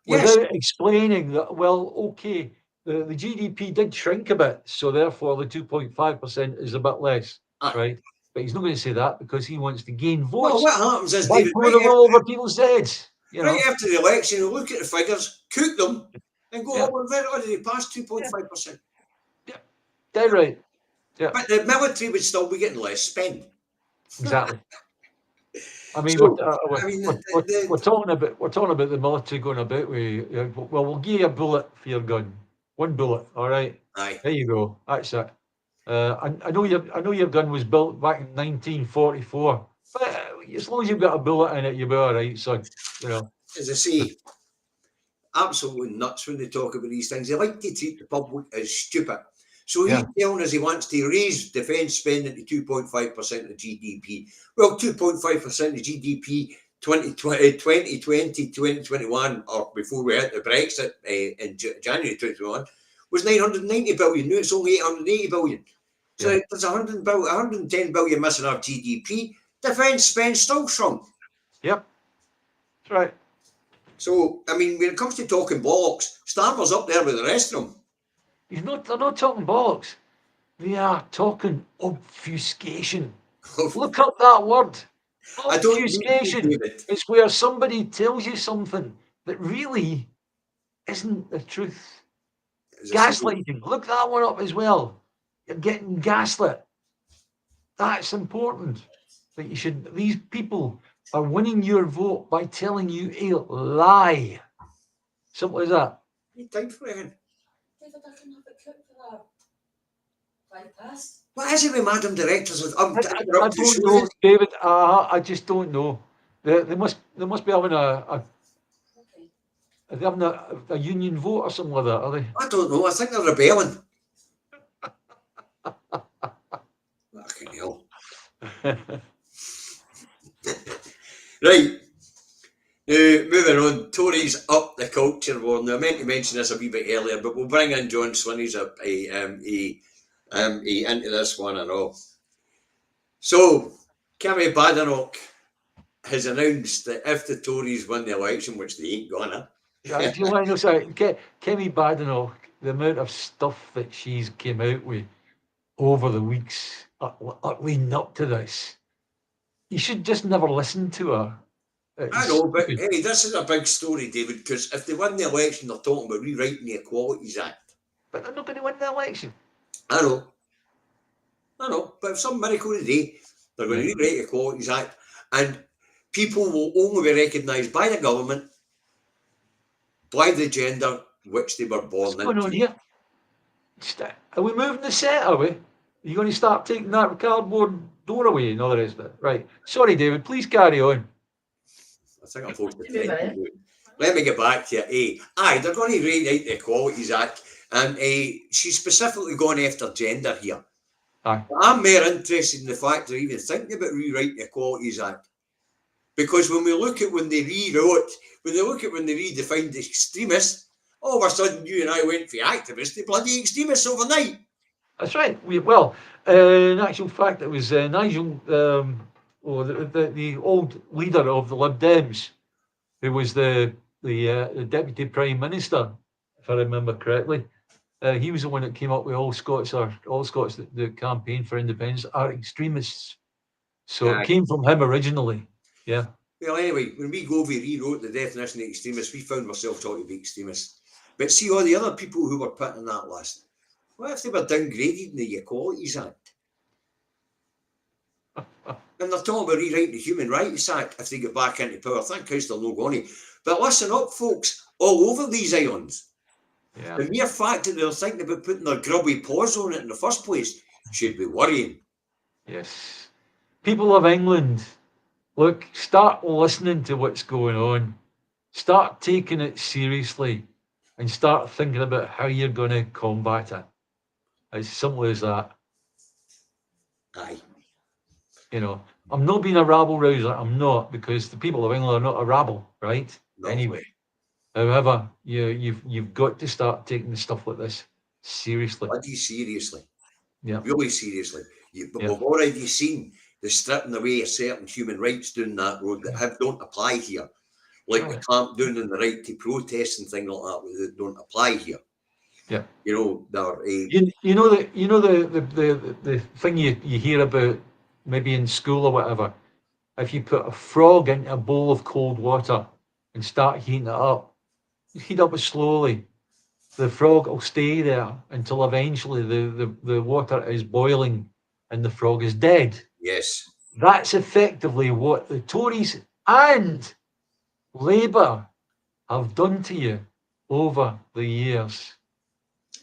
Yes. without explaining that, well, okay, the GDP did shrink a bit, so therefore the 2.5% is a bit less, right? But he's not going to say that because he wants to gain votes. Well, what happens is, by David, pulling them all over people's heads. Right after the election, you look at the figures, cook them, and go, oh, we're very already past 2.5%. Yeah, dead right. Yeah. But the military would still be getting less spend. Exactly. I mean, So, we're talking about the military going about with. Well, we'll give you a bullet for your gun. One bullet, all right. Aye. There you go. That's it. I know your gun was built back in 1944, but as long as you've got a bullet in it, you'll be all right. So, as I say, absolutely nuts when they talk about these things. They like to treat the public as stupid. So he's telling us he wants to raise defence spending to 2.5% of GDP. Well, 2.5% of GDP 2020, 2021, or before we had the Brexit in January 2021, was 990 billion. Now it's only 880 billion. So there's 110 billion missing our GDP. Defence spend still shrunk. Yep. That's right. So, I mean, when it comes to talking bollocks, Starmer's up there with the rest of them. They're not talking bollocks. They are talking obfuscation. Look up that word. Obfuscation. It's where somebody tells you something that really isn't the truth. Gaslighting. Look that one up as well. You're getting gaslit. That's important. That you should. These people are winning your vote by telling you a lie. Simple as that. You time for it. What is it with Madam Directors? I'm I interrupting don't know, David. I just don't know. They must be having are they having a union vote or something like that, are they? I don't know. I think they're rebelling. Fucking hell. Right. Moving on. Tories up the culture war. Now, I meant to mention this a wee bit earlier, but we'll bring in John Swinney's into this one and all. So, Kemi Badenoch has announced that if the Tories win the election, which they ain't gonna. Do you want to know? Sorry, Kemi Badenoch, the amount of stuff that she's came out with over the weeks leading up to this, you should just never listen to her. I know, but hey, this is a big story, David, because if they win the election, they're talking about rewriting the Equalities Act. But they're not going to win the election. I know, but if some miracle today, they're going to rewrite the Equalities Act, and people will only be recognised by the government by the gender which they were born into. What's going on here? Are we moving the set, are we? Are you going to start taking that cardboard door away and all the rest of it? Right. Sorry, David, please carry on. I think I'm supposed to take Let me get back to it. Aye, they're going to rewrite the Equalities Act, and she's specifically going after gender here. Aye. I'm more interested in the fact they're even thinking about rewriting the Equalities Act. Because when we look at when they redefined extremists, all of a sudden you and I went for activists to bloody extremists overnight. That's right. In actual fact, it was Nigel, the old leader of the Lib Dems, who was the deputy prime minister, if I remember correctly. He was the one that came up with all Scots the campaign for independence are extremists. So it came from him originally. Yeah. Well, anyway, when we rewrote the definition of extremists, we found ourselves talking about extremists. But see all the other people who were put on that list. What if they were downgraded in the Equalities Act? And they're talking about rewriting the Human Rights Act if they get back into power. Thank Christ they're not going to. But listen up, folks, all over these islands. Yeah. The mere fact that they're thinking about putting their grubby paws on it in the first place should be worrying. Yes. People of England, look, start listening to what's going on. Start taking it seriously and start thinking about how you're going to combat it. As simple as that. Aye. You know, I'm not being a rabble rouser. I'm not, because the people of England are not a rabble, right? No. Anyway. However, you've got to start taking the stuff like this seriously. Bloody seriously. Yeah. Really seriously. But we've already seen the stripping away of certain human rights down that road that don't apply here. Like the clampdown on the right to protest and things like that don't apply here. Yeah. You know, they're the thing you hear about maybe in school or whatever. If you put a frog into a bowl of cold water and start heating it up slowly, the frog will stay there until eventually the water is boiling and the frog is dead. Yes. That's effectively what the Tories and Labour have done to you over the years.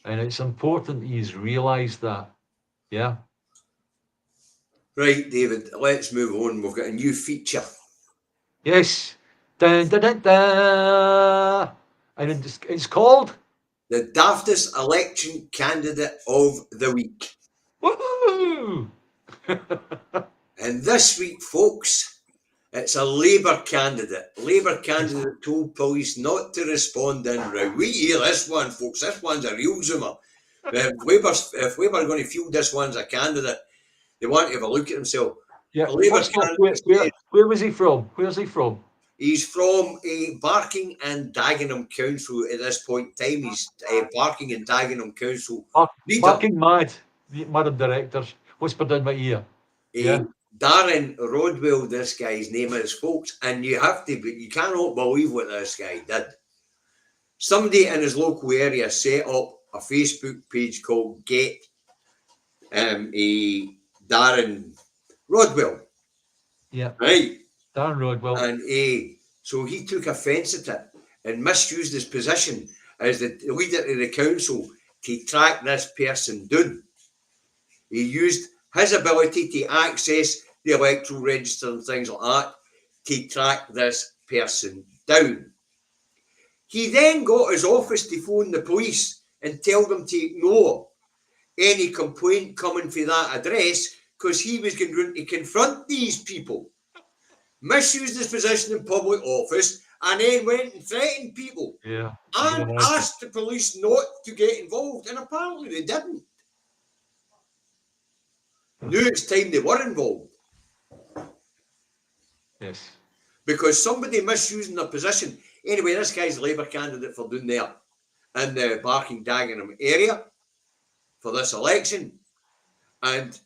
And it's important that you realise that. Yeah. Right, David, let's move on. We've got a new feature. Yes. Dun, dun, dun, dun. And it's called the daftest election candidate of the week. Woohoo! And this week, folks, it's a Labour candidate. Labour candidate told police not to respond in row. We hear this one, folks. This one's a real zoomer. If Labour are going to field this one as a candidate, they want to have a look at himself. Yeah. Where was he from? Where's he from? He's from Barking and Dagenham Council at this point in time. He's Barking and Dagenham Council. Barking mad, Madam Directors. Whispered in my ear. Yeah. Darren Rodwell, this guy's name is, folks, and you cannot believe what this guy did. Somebody in his local area set up a Facebook page called Get Darren Rodwell. Yeah. Right. Darren Rodwell. And so he took offence at it and misused his position as the leader of the council to track this person down. he used his ability to access the electoral register and things like that to track this person down. He then got his office to phone the police and tell them to ignore any complaint coming for that address because he was going to confront these people, misused his position in public office, and then went and threatened people Yeah. and asked the police not to get involved, and apparently they didn't. Knew it's time they were involved. Yes. Because somebody misusing their position. Anyway, this guy's a Labour candidate for down there in the Barking Dagenham area for this election. And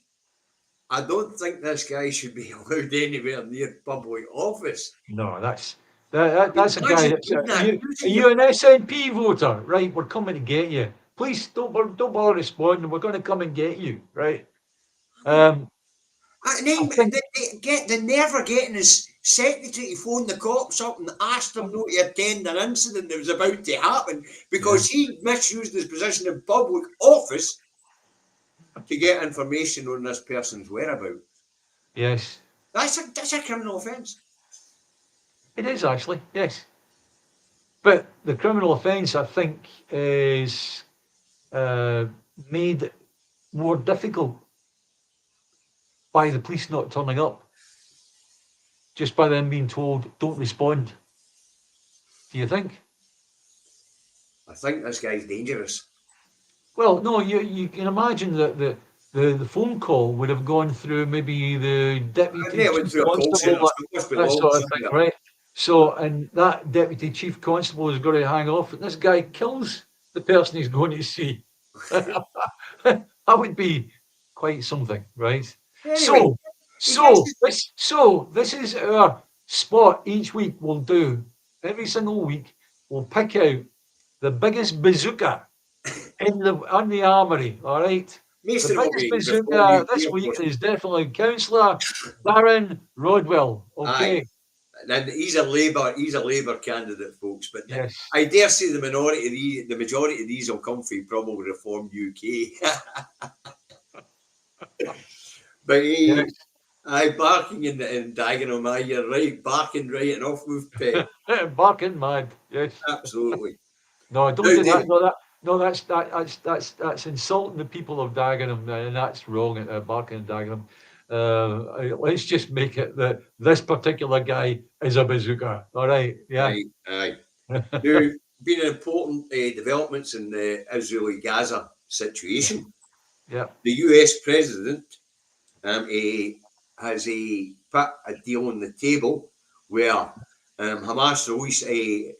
I don't think this guy should be allowed anywhere near public office. No, that's a guy that's Imagine are you an SNP voter? Right, we're coming to get you. Please don't bother responding. We're going to come and get you. Right. And then I think- they get the nerve of getting his secretary to phone the cops up and ask them not to attend an incident that was about to happen because he misused his position in public office to get information on this person's whereabouts. Yes. That's a criminal offence. It is actually, yes. But the criminal offence, I think, is made more difficult by the police not turning up. Just by them being told, don't respond. Do you think? I think this guy's dangerous. Well, no, you can imagine that the phone call would have gone through maybe the deputy Yeah, it went chief through a call centre. constable, So it must be that law sort of something. thing, right? So, and that deputy chief constable is going to hang off, and this guy kills the person he's going to see. That would be quite something, right? Anyway, So this is our spot each week. We'll do every single week. We'll pick out the biggest bazooka in the armory. All right. Mason The will biggest be before bazooka you this hear week what- is definitely Councillor Darren Rodwell. Okay. And he's a Labour candidate, folks. But Yes. I dare say the majority of these will come from probably Reform UK. But Yes. barking in Dagenham, you're right, barking right and off with pet. Barking mad. Yes. Absolutely. No, don't No, do that. David. No, that's insulting the people of Dagenham, and that's wrong. Barking in Dagenham. Let's just make it that this particular guy is a bazooka. All right. Yeah. Aye. Now, been important developments in the Israeli-Gaza situation. Yeah. The US president has put a deal on the table where Hamas release the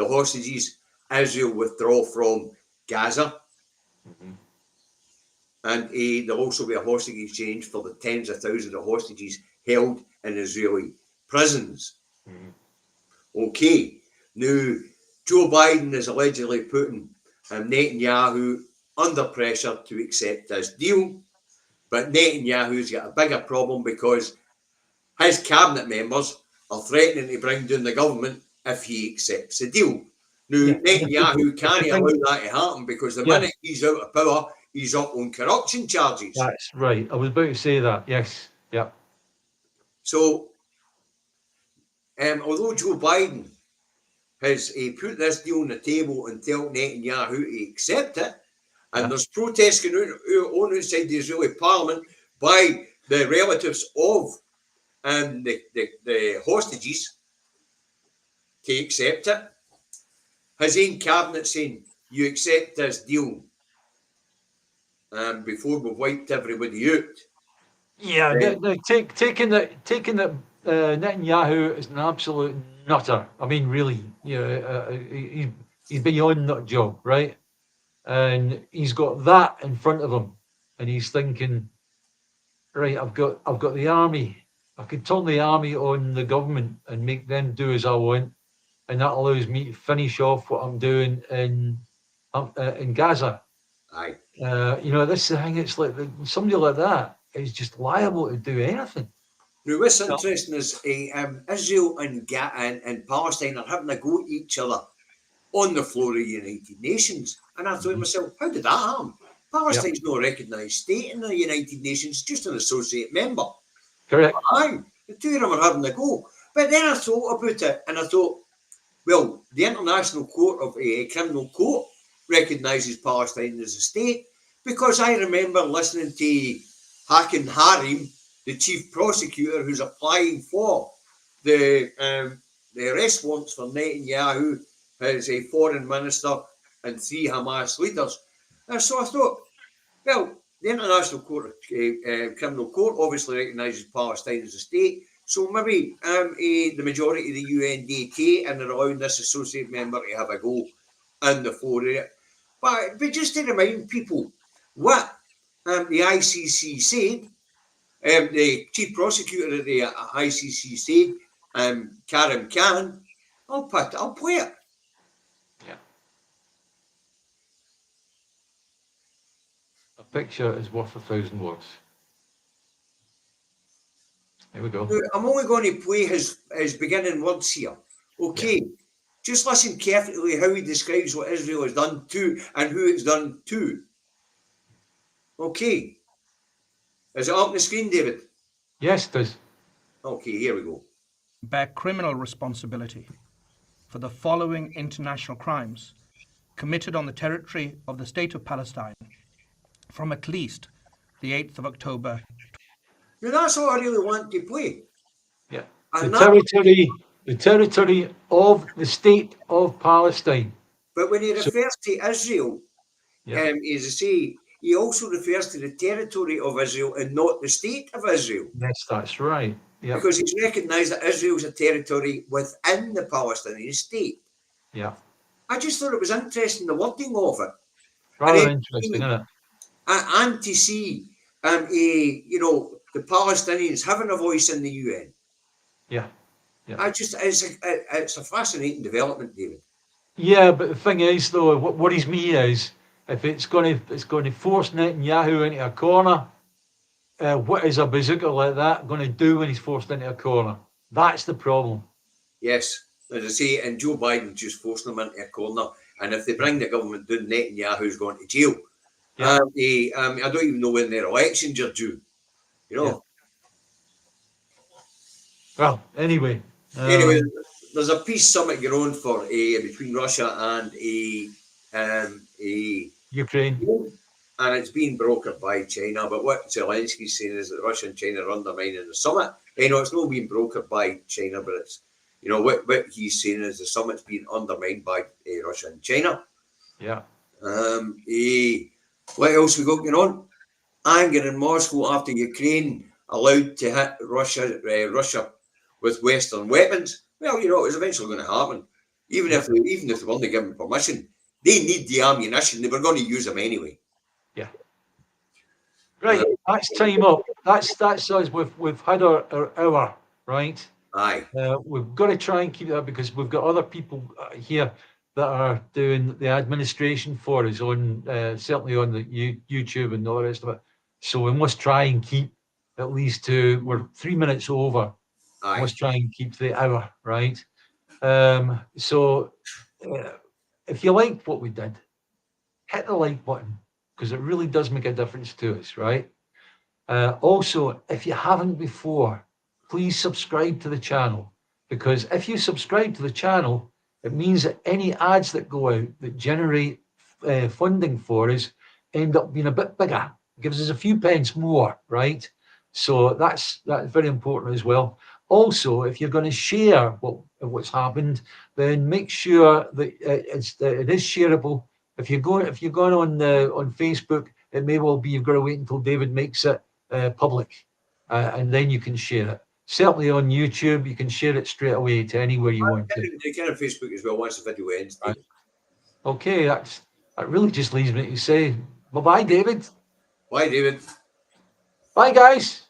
hostages, Israel withdraw from Gaza, Mhm. and there'll also be a hostage exchange for the tens of thousands of hostages held in Israeli prisons. Mhm. Okay, now Joe Biden is allegedly putting Netanyahu under pressure to accept this deal, but Netanyahu's got a bigger problem because his cabinet members are threatening to bring down the government if he accepts the deal. Now, Yeah. Netanyahu can't thing- allow that to happen because the Yeah. minute he's out of power, he's up on corruption charges. That's right. I was about to say that. Yes. Yeah. So, although Joe Biden has put this deal on the table and tell Netanyahu to accept it, and Yeah. there's protests going on outside the Israeli parliament by the relatives of the hostages to accept it. His own cabinet saying, you accept this deal before we've wiped everybody out. Yeah. Right. Taking that Netanyahu is an absolute nutter. I mean, really. He's beyond nut job, right? And he's got that in front of him, and he's thinking, right, I've got the army. I could turn the army on the government and make them do as I want, and that allows me to finish off what I'm doing in Gaza. Aye. This thing. It's like somebody like that is just liable to do anything. Now, what's interesting is Israel and Palestine are having a go at each other on the floor of the United Nations. And I thought to myself, how did that happen? Palestine's not a recognised state in the United Nations, just an associate member. Correct. Aye, the two of them are having a go. But then I thought about it, and I thought, well, the International Court of Criminal Court recognises Palestine as a state, because I remember listening to Hakim Harim, the chief prosecutor, who's applying for the arrest warrants for Netanyahu as a foreign minister and 3 Hamas leaders. And so I thought, well, the International Court, Criminal Court obviously recognises Palestine as a state, so maybe the majority of the UNDK and they're allowing this associate member to have a go in the floor of it. But just to remind people what the ICC said, the chief prosecutor of the ICC said, Karim Khan, I'll play it. Yeah. A picture is worth 1,000 words. Here we go. Now, I'm only going to play his beginning words here. Okay. Yeah. Just listen carefully how he describes what Israel has done to and who it's done to. Okay. Is it up on the screen, David? Yes, it is. Okay, here we go. Bear criminal responsibility for the following international crimes committed on the territory of the State of Palestine from at least the 8th of October. Now, that's all I really want to play. Yeah. The territory of the State of Palestine. But when he refers to Israel, as I say, he also refers to the territory of Israel and not the state of Israel. Yes, that's right. Yep. Because he's recognised that Israel is a territory within the Palestinian state. Yeah. I just thought it was interesting, the wording of it. Rather interesting, isn't it? And to see, the Palestinians having a voice in the UN. Yeah. Yeah. It's a fascinating development, David. Yeah, but the thing is, though, what worries me is if it's going to force Netanyahu into a corner. What is a bazooka like that going to do when he's forced into a corner? That's the problem. Yes, as I say, and Joe Biden just forcing him into a corner. And if they bring the government down, Netanyahu's going to jail. Yeah. I don't even know when their elections are due. You know. Yeah. Well, anyway, there's a peace summit going on for between Russia and Ukraine. And it's been brokered by China. But what Zelensky's saying is that Russia and China are undermining the summit. It's not being brokered by China, but it's, what he's saying is the summit's being undermined by Russia and China. Yeah. What else we got going on? Anger in Moscow after Ukraine allowed to hit Russia with Western weapons. Well, it's eventually going to happen. Even if they weren't given permission, they need the ammunition. They were going to use them anyway. Yeah. Right, that's time up. That's us. We've had our hour, right? Aye. We've got to try and keep that because we've got other people here that are doing the administration for us on certainly on the YouTube and all the rest of it. So we must try and keep at least we're 3 minutes over. Aye. Must try and keep the hour, right? So if you liked what we did, hit the like button because it really does make a difference to us, right? Also, if you haven't before, please subscribe to the channel because if you subscribe to the channel, it means that any ads that go out that generate funding for us end up being a bit bigger. It gives us a few pence more, right? So that's very important as well. Also, if you're going to share what's happened, then make sure that it is shareable. If you're going on Facebook, it may well be you've got to wait until David makes it public, and then you can share it. Certainly on YouTube, you can share it straight away to anywhere you want to. You can on Facebook as well once the video ends. Right. Okay, that really just leaves me to say bye-bye, David. Bye, David. Bye, guys.